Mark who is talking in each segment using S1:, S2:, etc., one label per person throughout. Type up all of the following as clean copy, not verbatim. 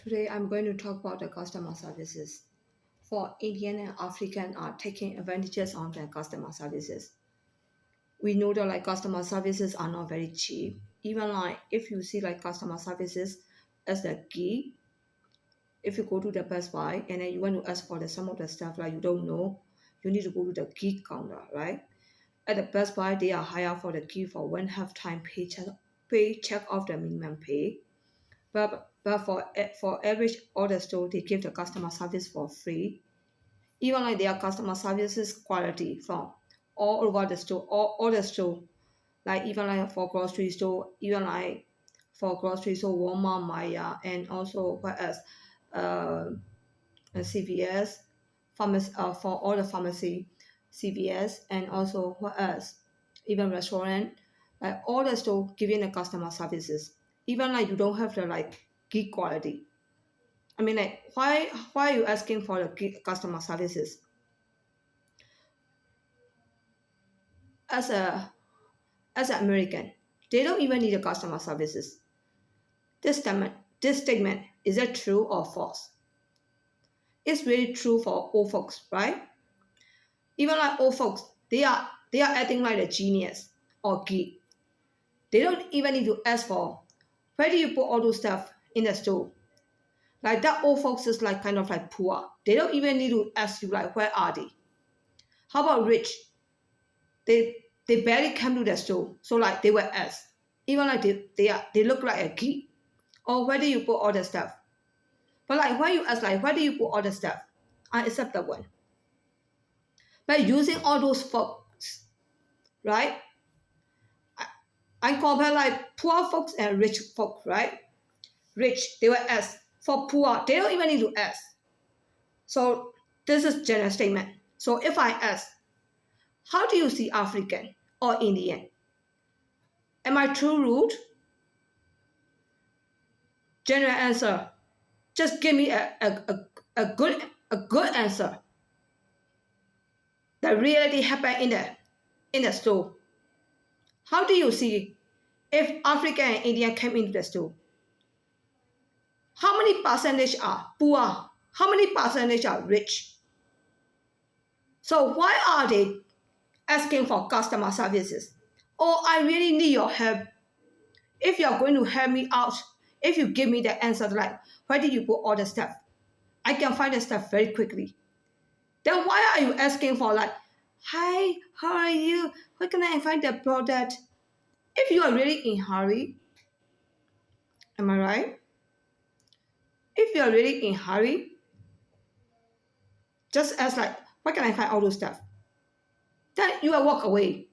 S1: Today I'm going to talk about the customer services. For Indian and African are taking advantages on their customer services. We know that like customer services are not very cheap. Even like if you see like customer services as the key, if you go to the Best Buy and then you want to ask for some of the stuff like you don't know, you need to go to the key counter, right? At the Best Buy, they are higher for the key for one half time paycheck of the minimum pay. But for average order store, they give the customer service for free. Even like their customer services quality from all over the store, all the store, like even like for grocery store, even like for grocery store, Walmart, Maya, and also what else? Uh, CVS, pharmacy, for all the pharmacy, CVS, and also what else? Even restaurant, like all the store giving the customer services. Even like you don't have the like geek quality. I mean, like why are you asking for the customer services as a as an American? They don't even need the customer services. This statement is it true or false? It's really true for old folks, right? Even like old folks, they are acting like a genius or geek. They don't even need to ask for where do you put all those stuff in the store. Like that old folks is like kind of like poor. They don't even need to ask you like where are they. How about rich? They barely come to the store, so like they were asked. Even like they look like a geek. Or where do you put all the stuff? But like when you ask like where do you put all the stuff? I accept that one. But using all those folks, right? I compare like poor folks and rich folks, right? Rich, they were asked. For poor, they don't even need to ask. So this is general statement. So if I ask, how do you see African or Indian? Am I too rude? General answer. Just give me a good answer. That really happened in the store. How do you see if African and Indian came into the store? How many percentage are poor? How many percentage are rich? So why are they asking for customer services? Oh, I really need your help. If you're going to help me out, if you give me the answer like, where did you put all the stuff? I can find the stuff very quickly. Then why are you asking for like, hi, how are you? Where can I find the product? If you are really in hurry, am I right? If you are really in hurry, just ask like, where can I find all those stuff? Then you will walk away.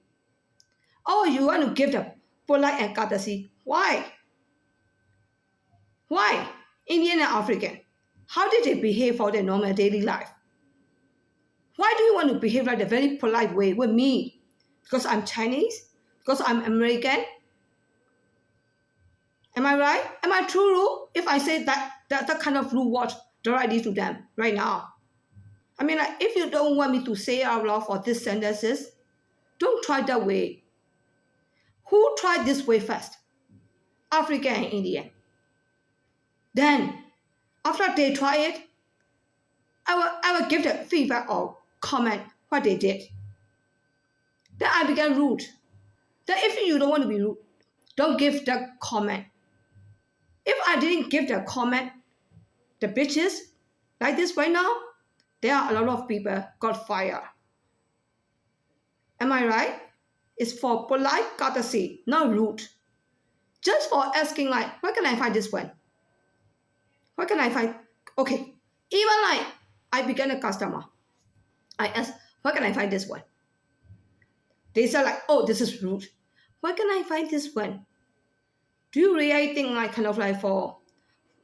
S1: Oh, you want to give them polite and courtesy. Why? Why? Indian and African. How did they behave for their normal daily life? Why do you want to behave like a very polite way with me? Because I'm Chinese? Because I'm American? Am I right? Am I too rude if I say that kind of rude word directly to them right now? I mean, like, if you don't want me to say out loud for these sentences, don't try that way. Who tried this way first? African and Indian. Then, after they try it, I will give the feedback or comment what they did. Then I began rude. Then if you don't want to be rude, don't give the comment. If I didn't give the comment, the bitches like this right now, there are a lot of people got fired. Am I right? It's for polite courtesy, not rude. Just for asking like, where can I find this one? Where can I find? Okay, even like I began a customer. I asked, where can I find this one? They said like, oh, this is rude. Where can I find this one? Do you really think like kind of like for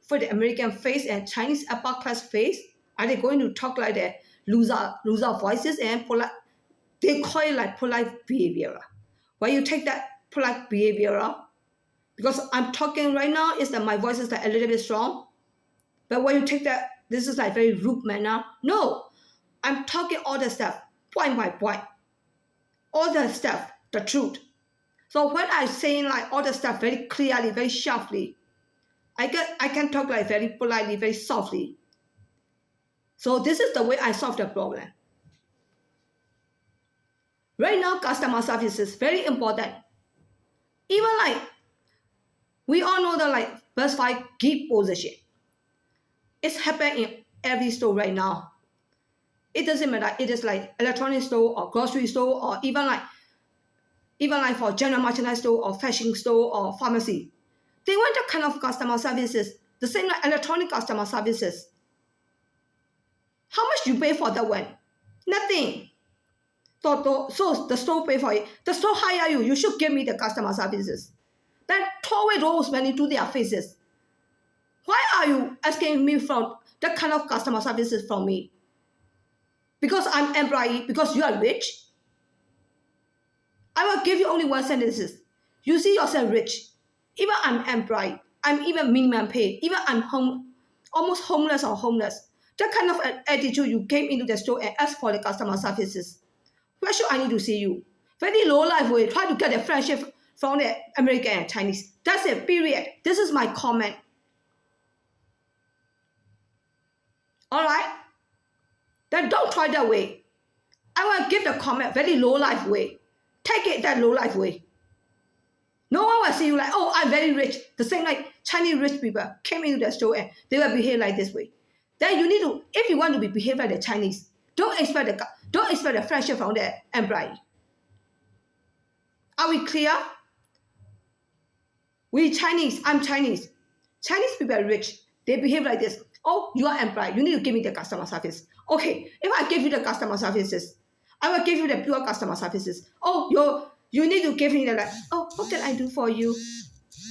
S1: the American face and Chinese upper class face, are they going to talk like the loser voices and polite? They call it like polite behavior. When you take that polite behavior, because I'm talking right now, is that my voice is like a little bit strong. But when you take that, this is like very rude manner. No, I'm talking all the stuff, point by point. All the stuff, the truth. So when I saying like all the stuff very clearly, very sharply, I can talk like very politely, very softly. So this is the way I solve the problem. Right now, customer service is very important. Even like we all know that like Best Buy keep position. It's happening in every store right now. It doesn't matter. It is like electronic store or grocery store or even like for general merchandise store or fashion store or pharmacy. They want that kind of customer services. The same like electronic customer services. How much you pay for that one? Nothing. So the store pay for it. The store hire you. You should give me the customer services. Then throw away those money to their faces. Why are you asking me for that kind of customer services from me? Because I'm employee, because you are rich? I will give you only one sentence. You see yourself rich. Even I'm employed, I'm even minimum paid, even I'm almost homeless or homeless. That kind of attitude you came into the store and asked for the customer services. Why should I need to see you? Very low life way. Try to get a friendship from the American and Chinese. That's it, period. This is my comment. Alright? Then don't try that way. I will give the comment very low life way. Take it that low life way. No one will see you like, oh, I'm very rich. The same like Chinese rich people came into the store and they will behave like this way. Then you need to, if you want to be behave like the Chinese, don't expect the friendship from the employee. Are we clear? We Chinese, I'm Chinese. Chinese people are rich. They behave like this. Oh, you are employee. You need to give me the customer service. Okay, if I give you the customer services, I will give you the pure customer services. Oh, you need to give me the like, oh, what can I do for you?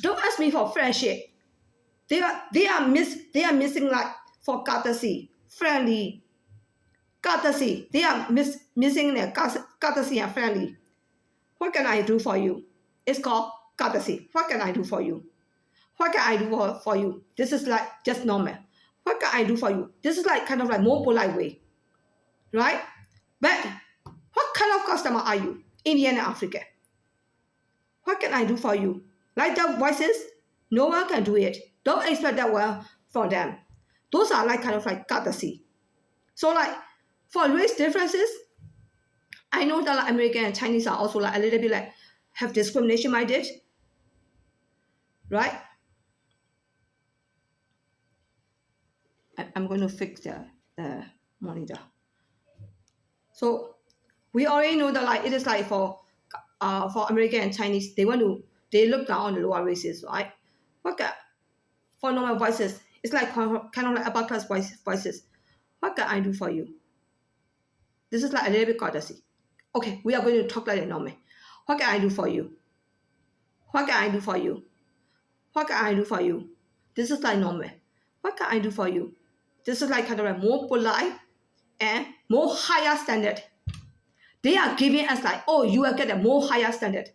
S1: Don't ask me for friendship. They are missing like for courtesy, friendly, courtesy. They are missing their courtesy and friendly. What can I do for you? It's called courtesy. What can I do for you? What can I do for you? This is like just normal. What can I do for you? This is like kind of like more polite way, right? But what kind of customer are you? Indian and African. What can I do for you? Like the voices, no one can do it. Don't expect that well from them. Those are like kind of like courtesy. So like for race differences, I know that like American and Chinese are also like a little bit like have discrimination minded, right? I'm going to fix the monitor. So we already know that like it is like for American and Chinese, they look down on the lower races, right? For normal voices, it's like kind of like upper class voices. What can I do for you? This is like a little bit courtesy. Okay, we are going to talk like a normal. What can I do for you? What can I do for you? What can I do for you? This is like normal. What can I do for you? This is like kind of like more polite and more higher standard. They are giving us like, oh, you will get a more higher standard.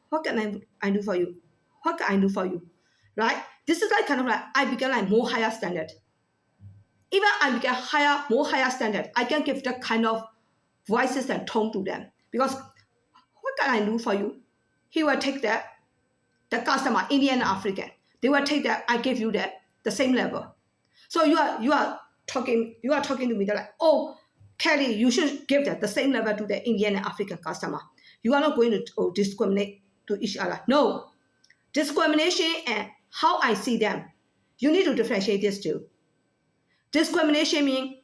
S1: What can I do for you? What can I do for you? Right? This is like kind of like I become like more higher standard. Even I become more higher standard, I can give that kind of voices and tone to them. Because what can I do for you? He will take the customer, Indian and African. They will take that, I give you the same level. So you are talking to me, they're like, oh, Kelly, you should give the same level to the Indian and African customer. You are not going to discriminate to each other. No. Discrimination and how I see them. You need to differentiate this too. Discrimination means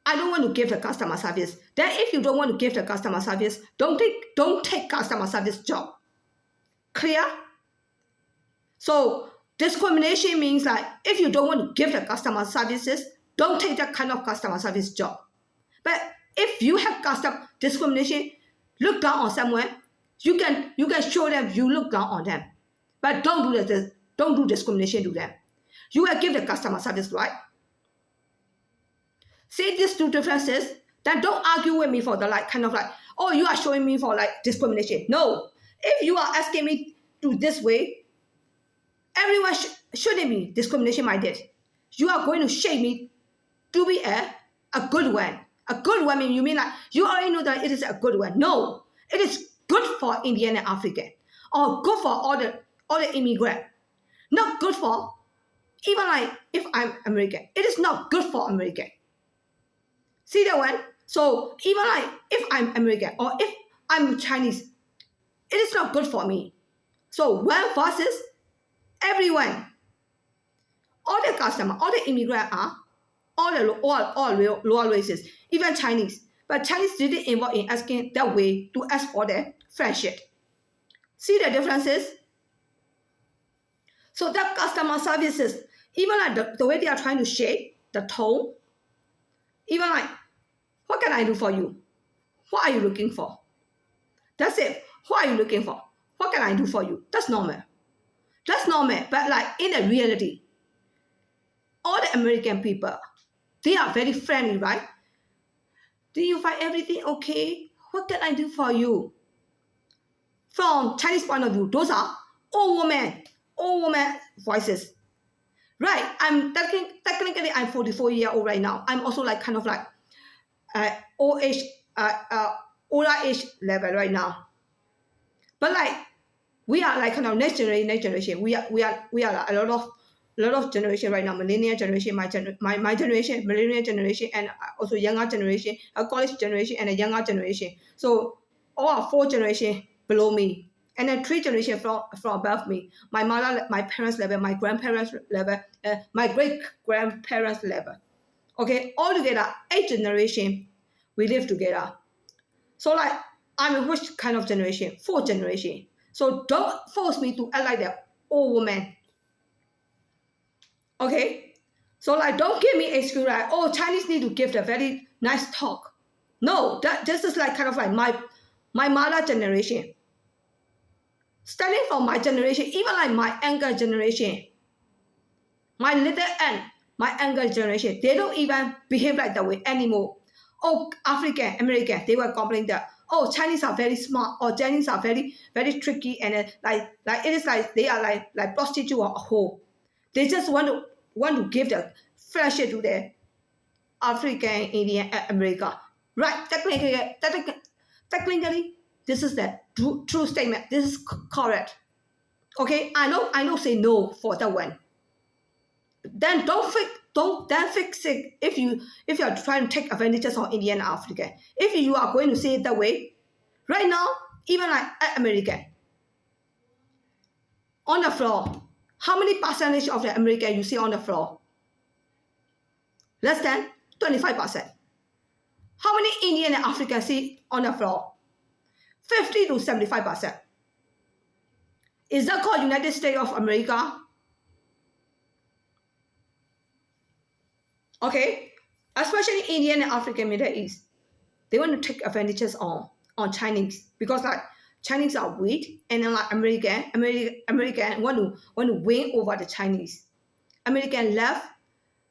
S1: I don't want to give the customer service. Then if you don't want to give the customer service, don't take customer service job. Clear? So discrimination means like if you don't want to give the customer services, don't take that kind of customer service job. But if you have customer discrimination, look down on someone, you can show them you look down on them. But don't do discrimination to them. You will give the customer service, right? See these two differences, then don't argue with me for the like kind of like, oh, you are showing me for like discrimination. No. If you are asking me to this way, everyone shouldn't be discrimination minded. You are going to shape me to be a good one. A good one means you mean like you already know that it is a good one. No, it is good for Indian and African, or good for all the immigrant. Not good for even like if I'm American, it is not good for American. See that one? So even like if I'm American or if I'm Chinese, it is not good for me. So when versus everyone, all the customer, all the immigrant are all lower races, even Chinese. But Chinese didn't involve in asking that way to ask for the friendship. See the differences? So that customer services, even like the way they are trying to shape the tone, even like, what can I do for you? What are you looking for? That's it. What are you looking for? What can I do for you? That's normal. That's normal. But like in the reality, all the American people, they are very friendly, right? Do you find everything okay? What can I do for you? From Chinese point of view, those are old woman voices. Right. Technically I'm 44-year old right now. I'm also like kind of like old age older age level right now. But like we are like kind of next generation. We are like a lot of generation right now. Millennial generation, my generation, millennial generation, and also younger generation, a college generation, and a younger generation. So all are 4 generations below me, and then 3 generations from above me. My mother, my parents level, my grandparents level, my great grandparents level. Okay, all together 8 generations we live together. So like I'm in which kind of generation? 4th generation. So don't force me to act like the old woman. Okay? So like don't give me excuse like, oh, Chinese need to give the very nice talk. No, that this is like kind of like my mother generation. Starting from my generation, even like my younger generation, my little aunt, my younger generation, they don't even behave like that way anymore. Oh, African, American, they were complaining that, oh, Chinese are very smart or Chinese are very, very tricky and like it is like they are like prostitute or a whole. They just want to give the friendship to the African, Indian, and America. Right, technically, this is the true statement. This is correct. Okay, I know say no for that one. Then don't then fix it if you are trying to take advantages of Indian and African. If you are going to say it that way, right now, even like American on the floor, how many percentage of the American you see on the floor? Less than 25%. How many Indian and African see on the floor? 50 to 75%. Is that called United States of America? Okay, especially Indian and African Middle East, they want to take advantages on Chinese because like Chinese are weak and then like American want to win over the Chinese. American left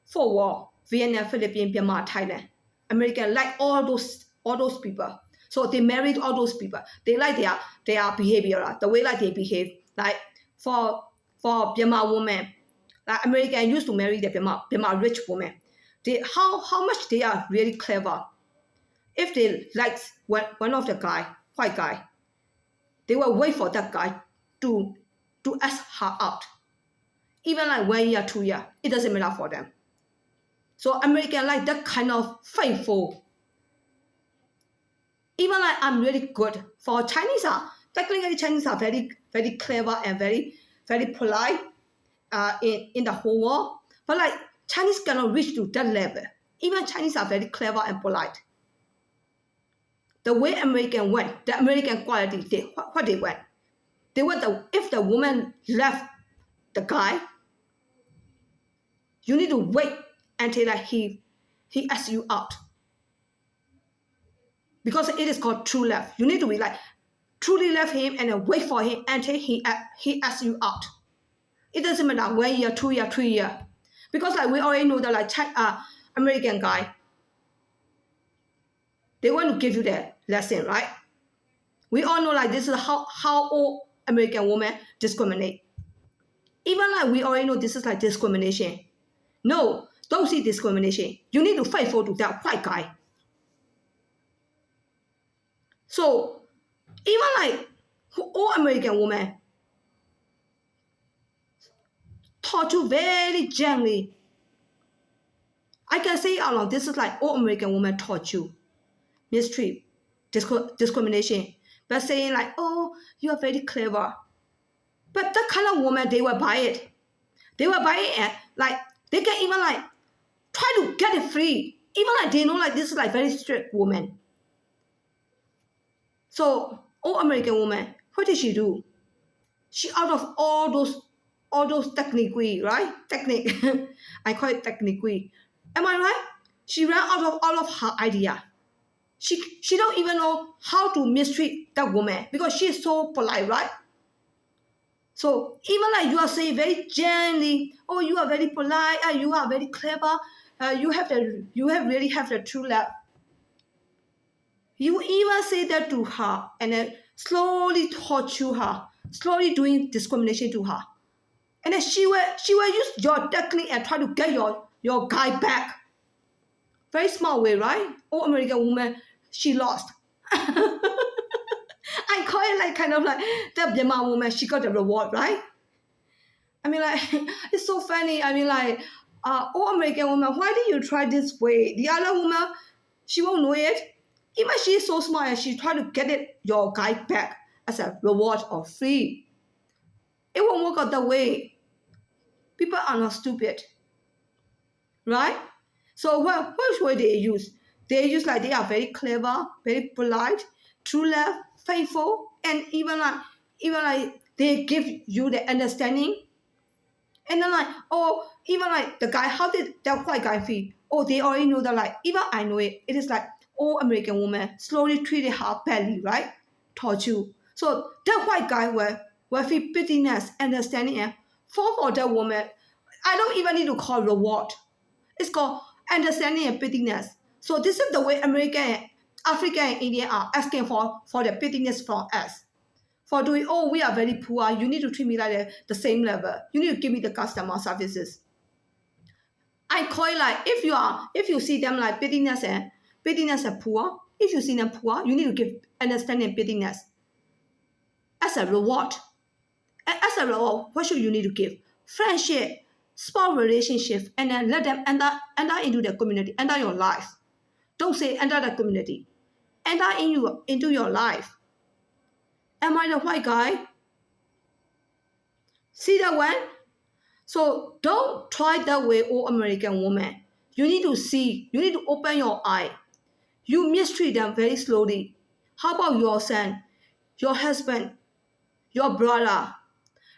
S1: for war, Vietnam, Philippines, Myanmar, Thailand. American like all those people. So they married all those people. They like their behavior, the way like they behave. Like for Myanmar women, like American used to marry the Myanmar rich woman. They how much they are really clever. If they like one of the white guy, they will wait for that guy to ask her out. Even like 1 year, 2 year, it doesn't matter for them. So American like that kind of faithful. Even like I'm really good for Chinese technically Chinese are very very clever and very very polite in the whole world. But like Chinese cannot reach to that level. Even Chinese are very clever and polite. The way American went, the American quality, what they went. They went if the woman left the guy, you need to wait until like he asks you out. Because it is called true love. You need to be like truly love him and then wait for him until he asks you out. It doesn't matter 1 year, 2 year, 3 year. Because like we already know that like American guy, they want to give you the lesson, right? We all know like this is how old American women discriminate. Even like we already know this is like discrimination. No, don't see discrimination. You need to fight for to that white guy. So even like all American women torture very gently. I can say out loud, this is like all American women torture, mistreat, discrimination. But saying like, oh, you are very clever. But that kind of woman, they will buy it. They will buy it and like, they can even like, try to get it free. Even like they know like this is like very strict woman. So all American woman, what did she do? She out of all those technique, right? Technique. I call it technique. Am I right? She ran out of all of her idea. She don't even know how to mistreat that woman because she is so polite, right? So even like you are saying very gently, oh, you are very polite, you are very clever, you really have the true love. You even say that to her and then slowly torture her, slowly doing discrimination to her. And then she will use your technique and try to get your guy back. Very small way, right? All American woman, she lost. I call it like kind of like that Myanmar woman, she got the reward, right? I mean like, it's so funny. I mean like, all American woman, why did you try this way? The other woman, she won't know it. Even she is so smart and she try to get your guy back as a reward or free. It won't work out that way. People are not stupid. Right? So which way they use? They use like they are very clever, very polite, true love, faithful, and even like they give you the understanding. And then like, oh, even like the guy, how did that white guy feel? Oh, they already know that like, even I know it. It is like all American women slowly treated her badly, right? Torture. So that white guy will feel bitterness, understanding, and for that woman, I don't even need to call reward. It's called understanding and bitterness. So this is the way American, African, and Indian are asking for the bitterness from us. For doing, oh, we are very poor, you need to treat me like the same level. You need to give me the customer services. I call it like, if you see them like bitterness and poor, if you see them poor, you need to give understanding and bitterness as a reward. And as a reward, what should you need to give? Friendship, sport relationship, and then let them enter into the community, enter your life. Don't say enter the community. Enter into your life. Am I the white guy? See that one? So don't try that way, all American woman. You need to see. You need to open your eye. You mistreat them very slowly. How about your son, your husband, your brother?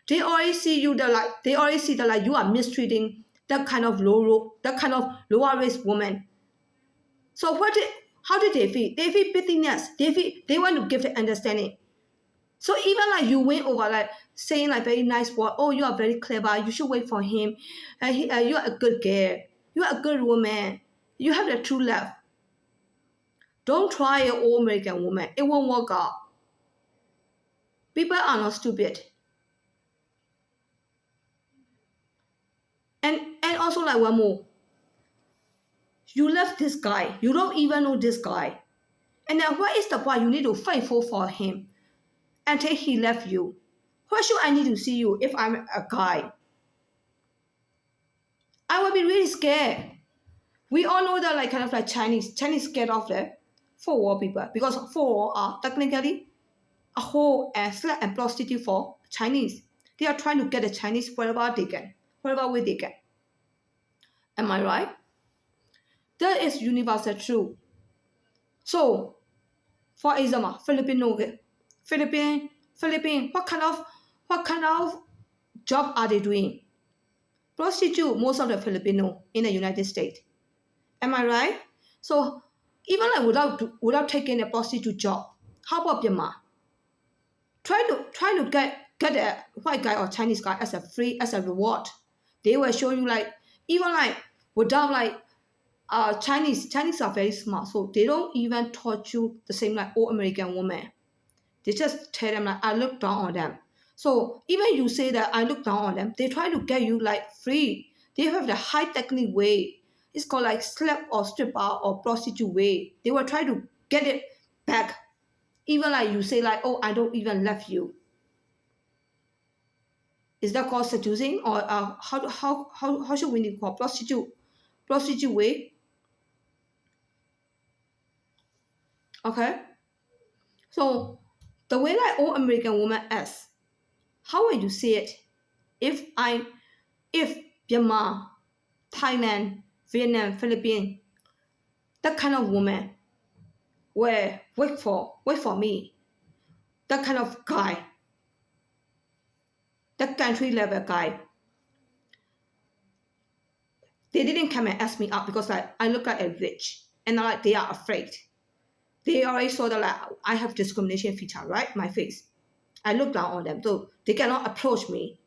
S1: They already see you they already see that like you are mistreating that kind of lower race woman. So how did they feel? They feel bitterness. They want to give the understanding. So even like you went over like saying like very nice word, oh, you are very clever, you should wait for him, you are a good girl, you are a good woman, you have the true love. Don't try an all American woman. It won't work out. People are not stupid. And also like one more. You love this guy. You don't even know this guy. And then what is the point? You need to faithful for him until he left you. Why should I need to see you if I'm a guy? I will be really scared. We all know that like kind of like Chinese scared of the four people because four are technically a whole and slut and prostitute for Chinese. They are trying to get the Chinese wherever they can, wherever way they can. Am I right? That is universal true. So, for example, Philippine, what kind of job are they doing? Prostitute most of the Filipino in the United States. Am I right? So even like without taking a prostitute job, how about Myanmar? Try to get a white guy or Chinese guy as a reward. They will show you like even like without like Chinese are very smart, so they don't even torture the same like all American women. They just tell them like I look down on them. So even you say that I look down on them, they try to get you like free. They have the high technique way. It's called like slap or stripper or prostitute way. They will try to get it back. Even like you say like, oh, I don't even love you. Is that called seducing, or how should we call prostitute way? Okay, so the way like all American woman is, how will you see it? If if Myanmar, Thailand, Vietnam, Philippines, that kind of woman will wait for me, that kind of guy, that country level guy, they didn't come and ask me out because like I look like a rich, and like they are afraid. They already saw that like I have discrimination feature, right? My face. I look down on them, so they cannot approach me.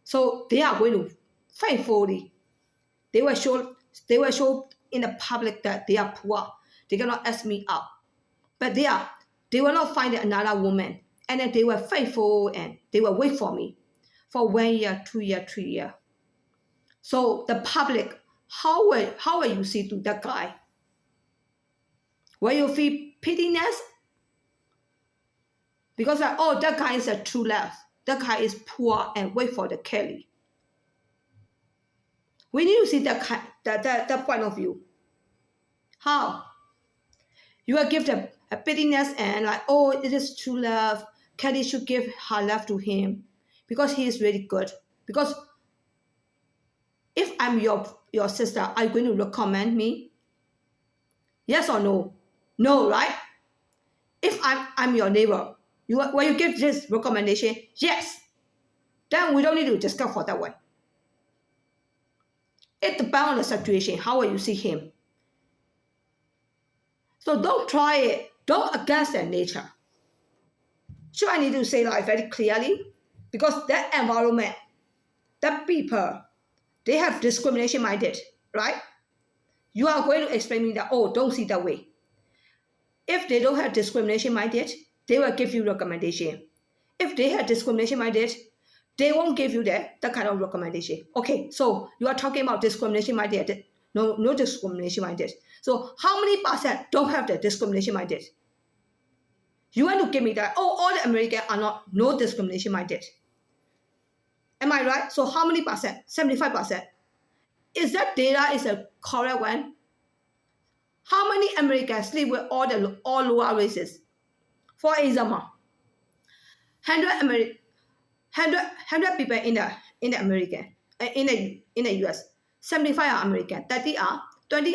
S1: So they are going to fight fully. They will show in the public that they are poor. They cannot ask me out. But they will not find another woman. And then they were faithful and they will wait for me for 1 year, 2 year, 3 year. So the public, how will you see to that guy? Will you feel pityness? Because like, oh, that guy is a true love. That guy is poor and wait for the Kelly. We need to see that point of view. How? You will give them a pityness and like, oh, it is true love. Kelly should give her love to him because he is really good. Because if I'm your sister, are you going to recommend me? Yes or no? No, right? If I'm your neighbor, will you give this recommendation? Yes. Then we don't need to discuss for that one. It depends on the situation. How will you see him? So don't try it. Don't against their nature. Sure, I need to say that very clearly because that environment, that people, they have discrimination minded, right? You are going to explain me that, oh, don't see that way. If they don't have discrimination minded, they will give you recommendation. If they have discrimination minded, they won't give you that kind of recommendation. Okay, so you are talking about discrimination minded. No discrimination minded. So how many percent don't have the discrimination minded? You want to give me that, oh, all the Americans are not no discrimination minded. Am I right? So how many percent? 75%. Is that data is a correct one? How many Americans sleep with all lower races? For example, 100 people in the American in the US, 75 are American, 20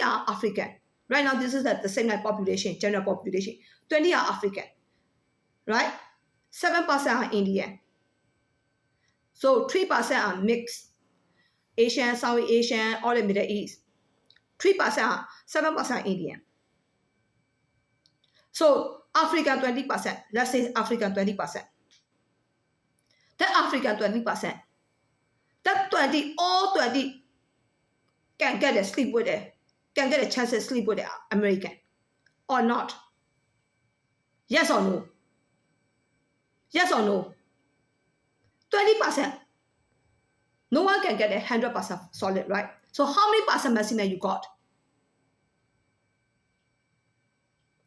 S1: are African. Right now, this is the same like population, general population. 20 are African, right? 7% are Indian. So 3% are mixed, Asian, South Asian, all the Middle East. 7% are Indian. So African 20%. Let's say African 20%. That African 20%, that all 20 can get a sleep with it, can get a chance to sleep with the American or not? Yes or no? Yes or no? 20%. No one can get a 100% solid, right? So how many percent maximum you got?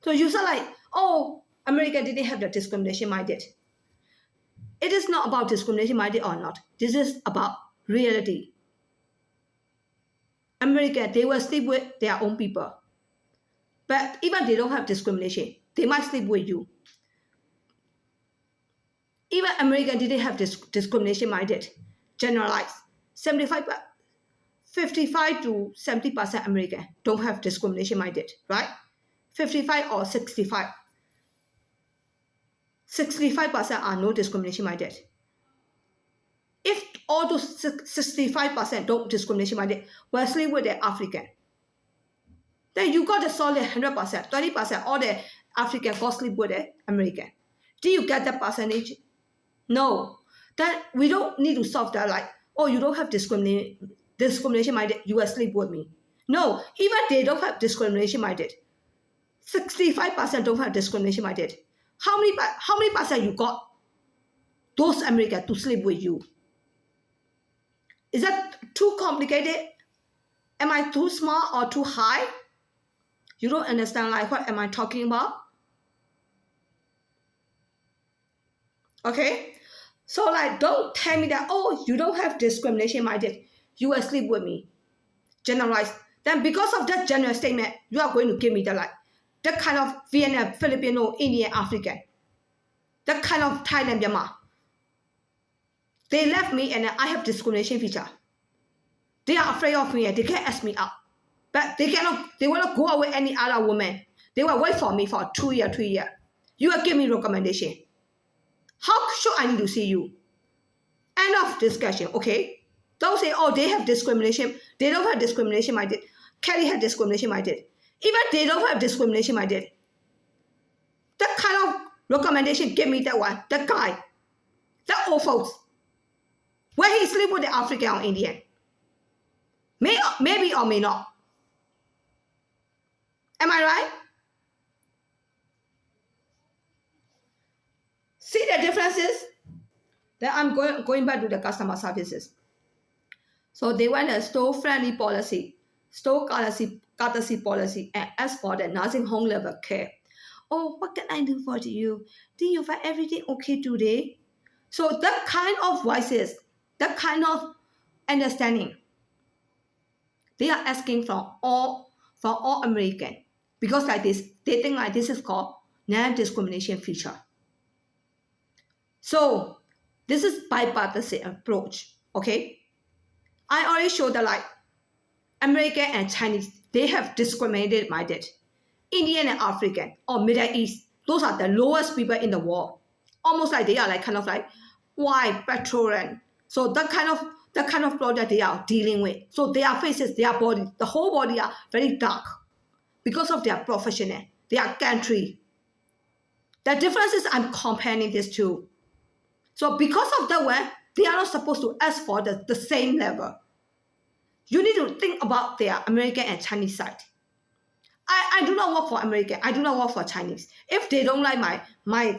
S1: So you say like, oh, America didn't have the discrimination minded. It is not about discrimination minded or not. This is about reality. America, they will sleep with their own people. But even they don't have discrimination, they might sleep with you. Even America didn't have discrimination minded. Generalized. 55 to 70% American don't have discrimination minded, right? 55 or 65. 65% are no discrimination minded. If all those 65% don't discrimination minded, will sleep with the African, then you got a solid 100%, 20%, all the African got sleep with the American. Do you get that percentage? No. Then we don't need to solve that like, oh, you don't have discrimination minded, you will sleep with me. No, even they don't have discrimination minded. 65% don't have discrimination minded. How many percent you got those Americans to sleep with you? Is that too complicated? Am I too small or too high? You don't understand like what am I talking about? Okay. So like, don't tell me that, oh, you don't have discrimination minded. You will sleep with me. Generalize. Then because of that general statement, you are going to give me the like, that kind of Vietnam, Filipino, Indian, African, that kind of Thailand, Myanmar. They left me and I have discrimination feature. They are afraid of me and they can't ask me out. But they will not go out with any other woman. They will wait for me for 2 years, 3 years. You will give me recommendation. How should I need to see you? End of discussion, okay? Don't say, oh, they have discrimination. They don't have discrimination minded. Kelly had discrimination minded. Even they don't have discrimination minded. That kind of recommendation, give me that one. That guy. That old folks. Where he sleep with the African or Indian. Maybe or may not. Am I right? See the differences? Then I'm going back to the customer services. So they want a store-friendly policy, store courtesy policy, and as for the nursing home level care. Oh, what can I do for you? Did you find everything okay today? So that kind of voices, that kind of understanding, they are asking from all American, because like this, they think like this is called non-discrimination feature. So this is bipartisan approach, okay? I already showed that like American and Chinese, they have discriminated minded. Indian and African or Middle East, those are the lowest people in the world. Almost like they are like kind of like white, petroleum. So that kind of product they are dealing with. So their faces, their body, the whole body are very dark because of their professional, their country. The difference is I'm comparing these two. So because of that way, they are not supposed to ask for the same level. You need to think about their American and Chinese side. I do not work for American. I do not work for Chinese. If they don't like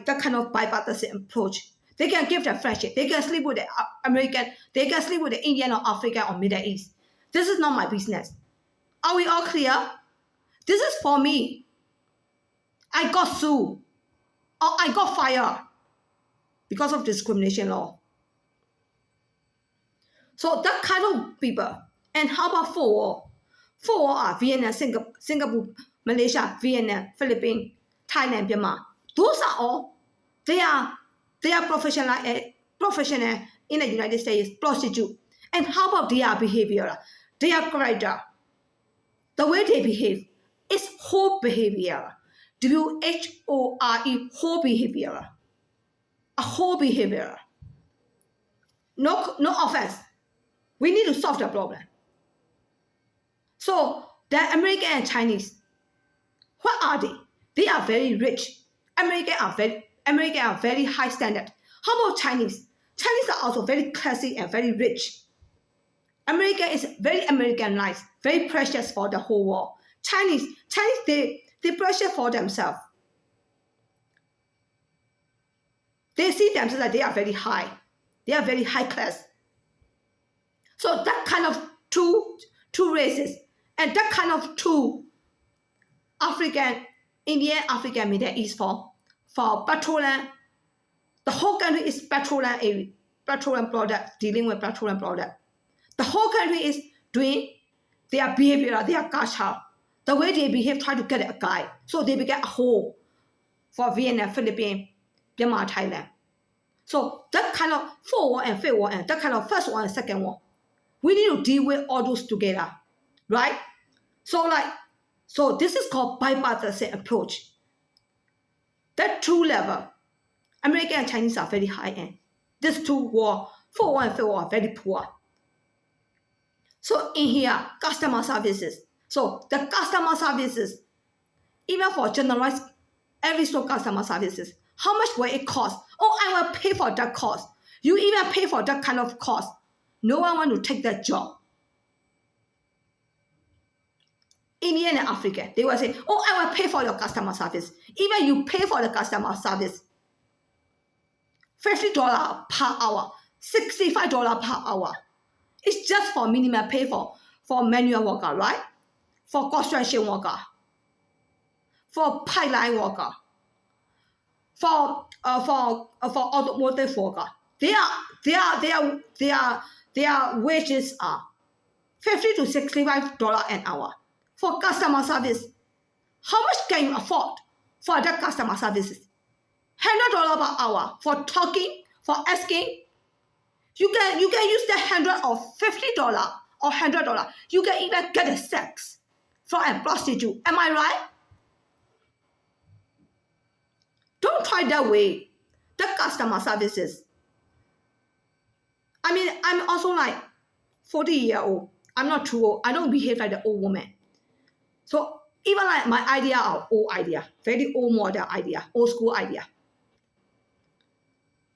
S1: that kind of bipartisan approach, they can give their friendship. They can sleep with the American. They can sleep with the Indian or African or Middle East. This is not my business. Are we all clear? This is for me. I got sued or I got fired because of discrimination law. So that kind of people. And how about four are Vietnam, Singapore, Malaysia, Vietnam, Philippines, Thailand, Myanmar. Those are all, they are professional in the United States, prostitute. And how about their behavior, their character? The way they behave is whole behavior. WHORE, whole behavior. A whole behavior. No offense. We need to solve the problem. So the American and Chinese, what are they? They are very rich. American are very high standard. How about Chinese? Chinese are also very classy and very rich. America is very Americanized, very precious for the whole world. Chinese they precious for themselves. They see themselves that they are very high. They are very high class. So that kind of two races and that kind of two Indian, African, Middle East for petroleum. The whole country is petroleum product, dealing with petroleum product. The whole country is doing their behavior, their culture, the way they behave, try to get a guy. So they become a whole for Vietnam, Philippines, Myanmar, Thailand. So that kind of fourth war and fifth war and that kind of first war and second war, we need to deal with all those together, right? So this is called bipartisan approach. That two level, American and Chinese are very high end. These two war, fourth war and fifth war are very poor. So in here, customer services. So the customer services, even for generalized every store customer services, how much will it cost? Oh, I will pay for that cost. You even pay for that kind of cost. No one want to take that job. Indian and African, they will say, oh, I will pay for your customer service. Even you pay for the customer service, $50 per hour, $65 per hour. It's just for minimum pay for manual worker, right? For construction worker, for pipeline worker, for automotive worker. their wages are $50 to $65 an hour for customer service. How much can you afford for that customer services? $100 per hour for talking, for asking. You can use the $100 or $50 or $100. You can even get a sex from a prostitute. Am I right? Don't try that way. The customer services. I mean, I'm also like 40-year-old. I'm not too old. I don't behave like the old woman. So even like my idea are old idea, very old model idea, old school idea.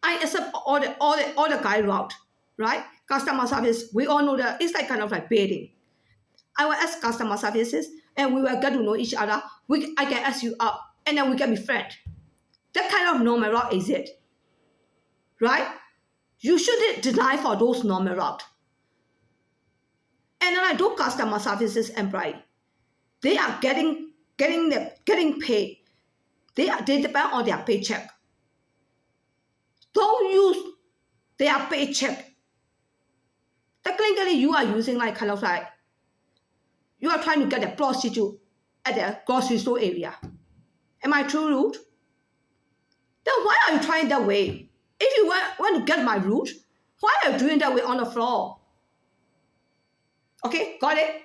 S1: I accept all the guy route, right? Customer service, we all know that it's like kind of like baiting. I will ask customer services and we will get to know each other. I can ask you out and then we can be friends. That kind of normal route is it, right? You shouldn't deny for those normal route. And then I do customer services employee. They are getting paid. They depend on their paycheck. Don't use their paycheck. Technically, you are using like kind of like you are trying to get a prostitute at the grocery store area. Am I too rude? Then why are you trying that way? If you want to get my route, why are you doing that way on the floor? Okay, got it?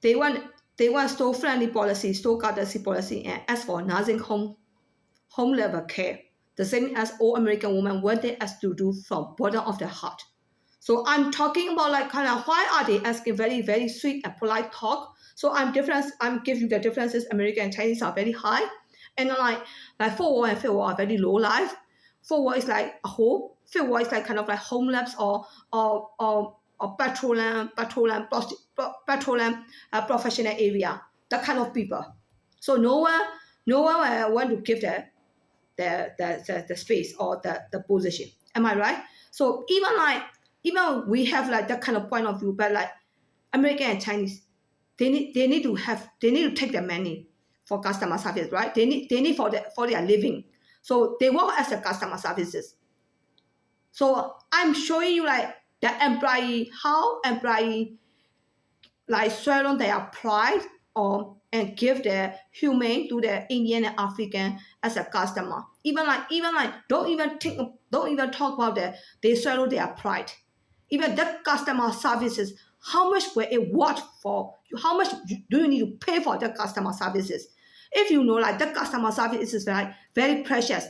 S1: They want store-friendly policy, store courtesy policy, and as for nursing home level care, the same as all American women wanted us to do from bottom of their heart. So I'm talking about like kind of why are they asking very, very sweet and polite talk. So I'm giving you the differences. American and Chinese are very high. And like fourth world and fifth world are very low life. Fourth world is like a home. Fifth world is like kind of like homeless or petroleum professional area. That kind of people. So no one want to give the space or the position. Am I right? So even we have like that kind of point of view, but like American and Chinese, they need to take the money for customer service, right? They need for their living. So they work as a customer services. So I'm showing you like the how employee like swallow their pride and give their humane to the Indian and African as a customer. Even like don't even talk about that. They swallow their pride. Even the customer services, how much will it worth for? How much do you need to pay for the customer services? If you know like the customer service is like very precious,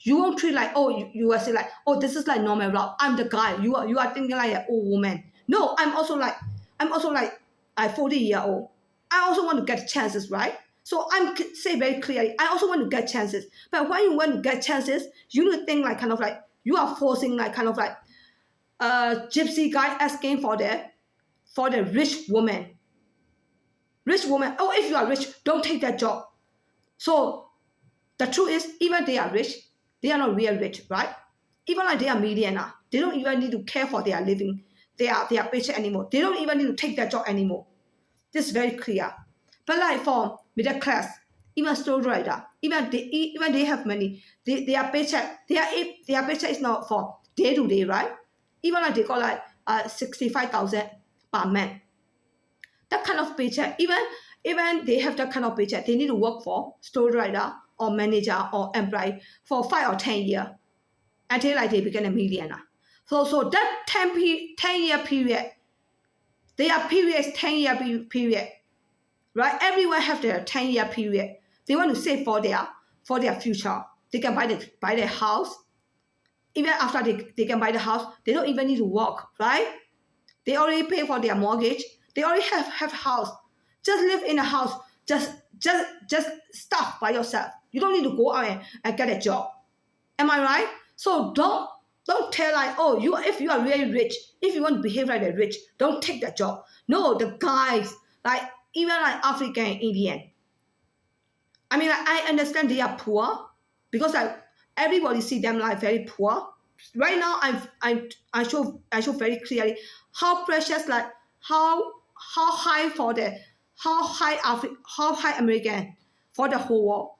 S1: you won't treat like you will say like this is like normal route. I'm the guy. You are thinking like an old woman. No, I'm also like 40-year-old. I also want to get chances, right? So I'm say very clearly, I also want to get chances. But when you want to get chances, you need to think like kind of like you are forcing like kind of like a gypsy guy asking for the rich woman. Rich woman. Oh, if you are rich, don't take that job. So the truth is, even they are rich, they are not real rich, right? Even like they are millionaire, they don't even need to care for their living, their paycheck anymore. They don't even need to take that job anymore. This is very clear. But like for middle class, even store rider, even they have money. Their paycheck is not for day to day, right? Even like they got like 65,000 per month. That kind of paycheck, even they have that kind of paycheck, they need to work for store rider or manager or employee for 5 or 10 years until like they become a millionaire. So that 10-year period, their period is 10-year period, right? Everyone have their 10-year period. They want to save for their future. They can buy their house. Even after they can buy the house, they don't even need to work, right? They already pay for their mortgage. They already have a house. Just live in a house. Just stuff by yourself. You don't need to go out and get a job. Am I right? So don't tell like, if you are really rich, if you want to behave like a rich, don't take that job. No, the guys, like even like African and Indian. I mean, like, I understand they are poor because like everybody see them like very poor. Right now, I show very clearly how precious, like how high American for the whole world.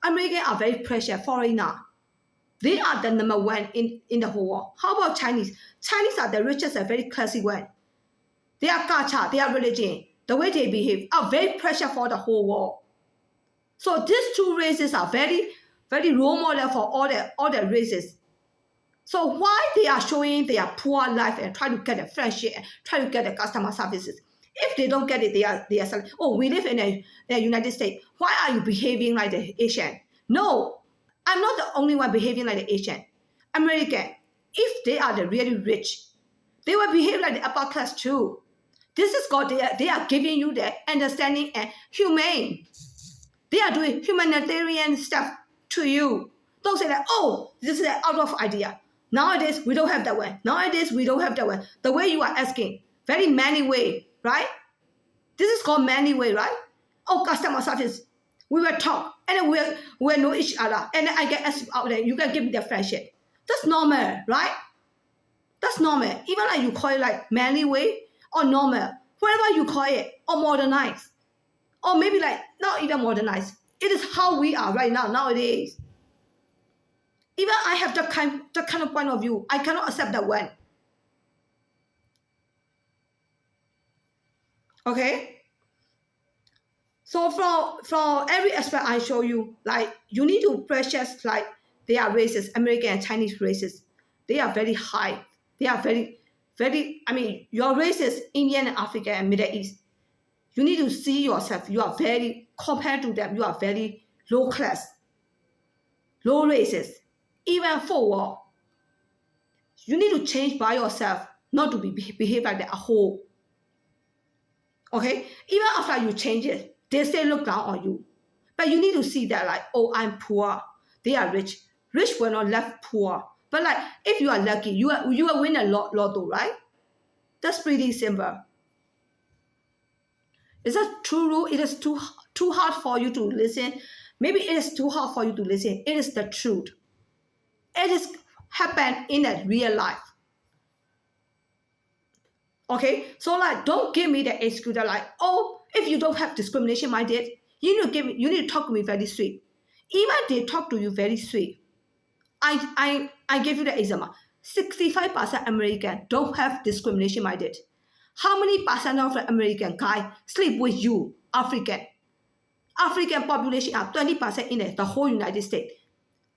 S1: Americans are very precious foreigner. They are the number one in the whole world. How about Chinese? Chinese are the richest and very classy one. Their culture, their religion, the way they behave are very precious for the whole world. So these two races are very, very role model for all the races. So why they are showing their poor life and try to get a friendship and try to get the customer services? If they don't get it, they are saying, oh, we live in the United States. Why are you behaving like the Asian? No, I'm not the only one behaving like the Asian. American, if they are the really rich, they will behave like the upper class too. This is called they are giving you the understanding and humane. They are doing humanitarian stuff to you. Don't say that, oh, this is an out of idea. Nowadays, we don't have that one. Nowadays, we don't have that one. The way you are asking, very manly way, right? This is called manly way, right? Oh, customer service. We will talk, and then we'll know each other. And then I get asked out there, you can give me the friendship. That's normal, right? That's normal. Even like you call it like manly way or normal, whatever you call it, or modernized. Or maybe like not even modernized. It is how we are right now, nowadays. Even I have that kind of point of view. I cannot accept that one. Okay? So from every aspect I show you, like you need to precious like they are races, American and Chinese races. They are very high. They are very, very, I mean, your races, Indian and African and Middle East. You need to see yourself. You are very, compared to them, you are very low class, low races, even forward. You need to change by yourself, not to behave like that a whole. Okay? Even after you change it, they still look down on you. But you need to see that like, oh, I'm poor. They are rich. Rich will not left poor. But like, if you are lucky, you will win a lotto, right? That's pretty simple. Is that true rule? It is too hard for you to listen. Maybe it is too hard for you to listen. It is the truth. It is happened in a real life. Okay? So like, don't give me the excuse that like, oh, if you don't have discrimination minded, you need to talk to me very sweet. Even they talk to you very sweet. I give you the example. 65% American don't have discrimination minded. How many percent of the American guy sleep with you, African? African population are 20% in the whole United States.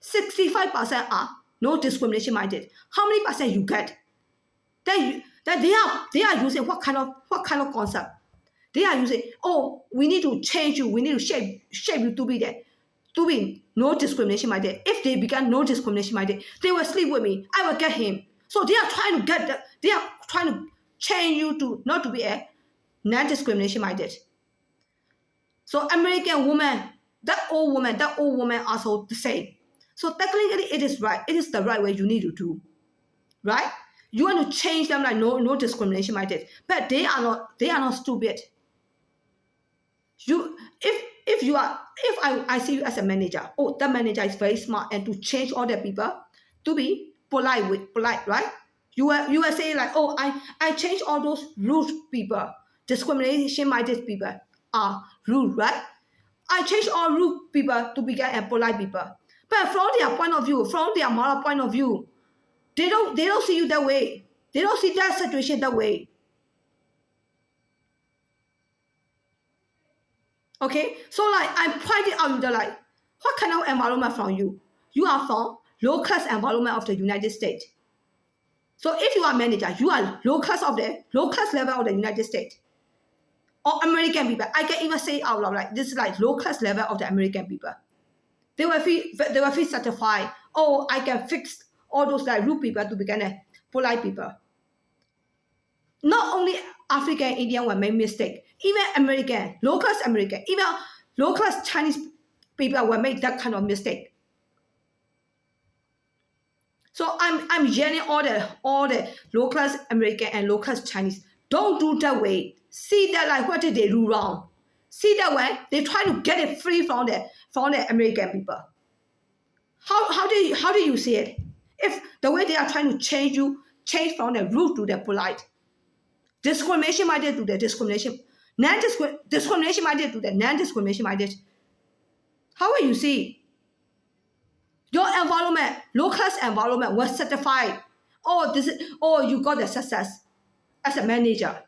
S1: 65% are no discrimination minded. How many percent you get? That they are using what kind of concept? They are using, oh, we need to change you, we need to shape you to be there. To be no discrimination minded. If they become no discrimination minded, they will sleep with me. I will get him. So they are trying to change you to not to be a non-discrimination minded. So American woman, that old woman also the same. So technically it is right. It is the right way you need to do. Right? You want to change them like no discrimination minded. But they are not stupid. If I see you as a manager, oh, that manager is very smart and to change all the people to be polite, right? You will say like, oh, I change all those rude people, discrimination-minded people are rude, right? I change all rude people to become a polite people. But from their point of view, from their moral point of view, they don't see you that way. They don't see that situation that way. Okay, so like I'm pointing out the like, what kind of environment from you? You are from low class environment of the United States. So if you are manager, you are low class level of the United States. Or American people. I can even say out loud like this is like low class level of the American people. They will feel satisfied. Oh, I can fix all those like rude people to become a polite people. Not only African and Indian will make mistake. Even American, low class American, even low class Chinese people will make that kind of mistake. So I'm yelling all the low class American and low class Chinese. Don't do that way. See that like what did they do wrong? See that way they try to get it free from the American people. How do you see it? If the way they are trying to change from the rude to the polite, discrimination minded to the discrimination, discrimination minded to the non-discrimination minded. How will you see? Your environment, low-class environment was certified. Oh, you got the success as a manager,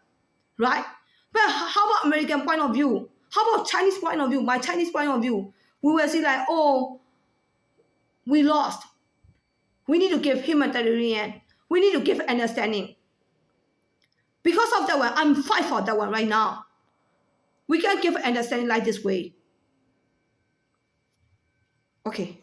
S1: right? But how about American point of view? How about Chinese point of view? My Chinese point of view, we will see like, oh, we lost. We need to give humanitarian. We need to give understanding. Because of that one, I'm fight for that one right now. We can give understanding like this way. Okay.